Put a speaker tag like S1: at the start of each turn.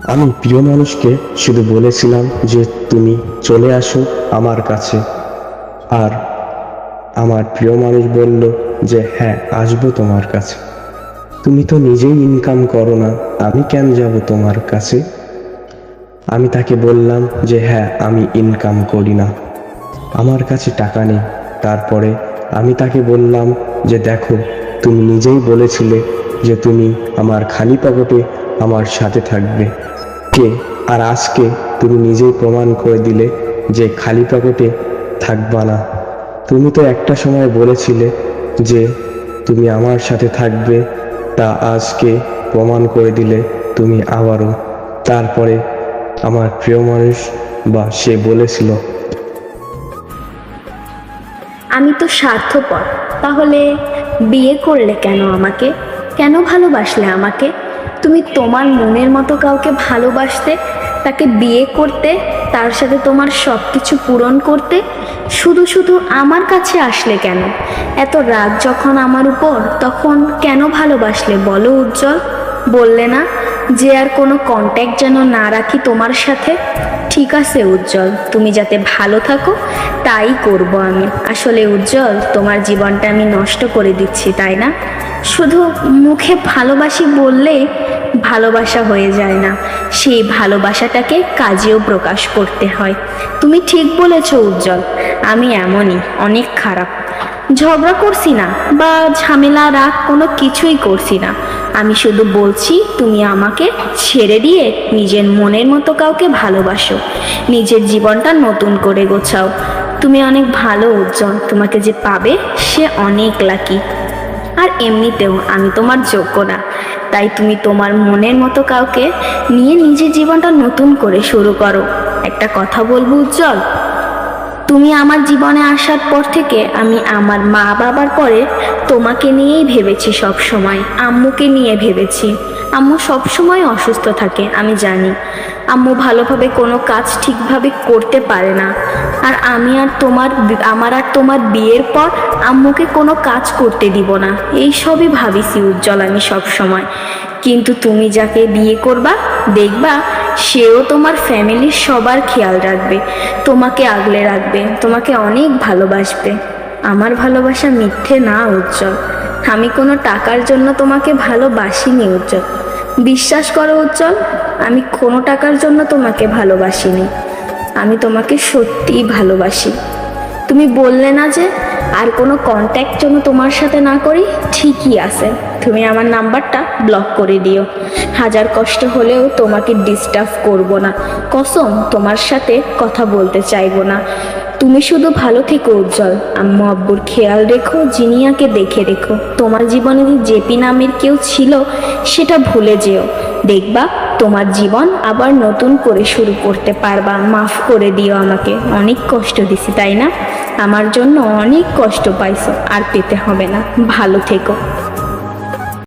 S1: আমি প্রিয় মানুষকে শুধু বলেছিলাম যে তুমি চলে আসো আমার কাছে, আর আমার প্রিয় মানুষ বলল যে হ্যাঁ, আসবো তোমার কাছে। তুমি তো নিজেই ইনকাম করো না, আমি কেন যাব তোমার কাছে? আমি তাকে বললাম যে হ্যাঁ, আমি ইনকাম করি না, আমার কাছে টাকা নেই। তারপরে আমি তাকে বললাম যে দেখো, তুমি নিজেই বলেছিলে যে তুমি আমার খালি পকেটে আমার সাথে থাকবে। কে আর আজকে তুমি নিজেই প্রমাণ করে দিলে যে খালি পকেটে থাকবা না। তুমি তো একটা সময় বলেছিলে যে তুমি আমার সাথে থাকবে, তা আজকে প্রমাণ করে দিলে তুমি আবারও। তারপরে আমার প্রিয় মানুষ সে বলেছিল,
S2: আমি তো স্বার্থপর, তাহলে বিয়ে করলে কেন আমাকে? কেন ভালোবাসলে আমাকে? তুমি তোমার মনের মতো কাউকে ভালোবাসতে, তাকে বিয়ে করতে, তার সাথে তোমার সব কিছু পূরণ করতে, শুধু শুধু আমার কাছে আসলে কেন? এত রাগ যখন আমার উপর, তখন কেন ভালোবাসলে বলো উজ্জ্বল? বললে না যে আর কোনো কন্ট্যাক্ট যেন না রাখি তোমার সাথে? ঠিক আছে উজ্জ্বল, তুমি যাতে ভালো থাকো তাই করব আমি। আসলে উজ্জ্বল, তোমার জীবনটা আমি নষ্ট করে দিচ্ছি, তাই না? শুধু মুখে ভালোবাসি বললেই ভালোবাসা হয়ে যায় না, সেই ভালোবাসাটাকে কাজেও প্রকাশ করতে হয়। তুমি ঠিক বলেছ উজ্জ্বল, আমি এমনই, অনেক খারাপ। ঝগড়া করছি না বা ঝামেলা রাগ কোনো কিছুই করছি না। আমি শুধু বলছি তুমি আমাকে ছেড়ে দিয়ে নিজের মনের মতো কাউকে ভালোবাসো, নিজের জীবনটা নতুন করে গোছাও। তুমি অনেক ভালো উজ্জ্বল, তোমাকে যে পাবে সে অনেক লাকি। আর এমনিতেও আমি তোমার যোগ্য না, তাই তুমি তোমার মনের মতো কাউকে নিয়ে নিজের জীবনটা নতুন করে শুরু করো। একটা কথা বলবো উজ্জ্বল, তুমি আমার জীবনে আসার পর থেকে আমি আমার মা বাবার পরে তোমাকে নিয়েই ভেবেছি সব সময়। আম্মুকে নিয়ে ভেবেছি। আম্মু সব সময় অসুস্থ থাকে, আমি জানি। আম্মু ভালোভাবে কোনো কাজ ঠিকভাবে করতে পারে না। আর আমার আর তোমার বিয়ের পর আম্মুকে কোনো কাজ করতে দিব না, এই সবই ভাবিছি উজ্জ্বল আমি সব সময়। কিন্তু তুমি যাকে বিয়ে করবা, দেখবা সেও তোমার ফ্যামিলির সবার খেয়াল রাখবে, তোমাকে আগলে রাখবে, তোমাকে অনেক ভালোবাসবে। আমার ভালোবাসা মিথ্যে না উজ্জ্বল, আমি কোনো টাকার জন্য তোমাকে ভালোবাসিনি উজ্জ্বল। বিশ্বাস করো উজ্জ্বল, আমি কোনো টাকার জন্য তোমাকে ভালোবাসিনি, আমি তোমাকে সত্যিই ভালোবাসি। তুমি বললে না যে আর কোনো কন্ট্যাক্ট যেন তোমার সাথে না করি? ঠিকই আছে, তুমি আমার নাম্বারটা ব্লক করে দিও। হাজার কষ্ট হলেও তোমাকে ডিস্টার্ব করব না, কসম তোমার সাথে কথা বলতে চাইবো না। তুমি শুধু ভালো থেকো উজ্জ্বল, আম্মু আব্বুর খেয়াল রেখো, জিনিয়াকে দেখে রেখো। তোমার জীবনে যে জেপি নামের কেউ ছিল সেটা ভুলে যেও, দেখবা তোমার জীবন আবার নতুন করে শুরু করতে পারবা। মাফ করে দিও আমাকে, অনেক কষ্ট দিছি তাই না? আমার জন্য অনেক কষ্ট পাইছো, আর পেতে হবে না। ভালো থেকো।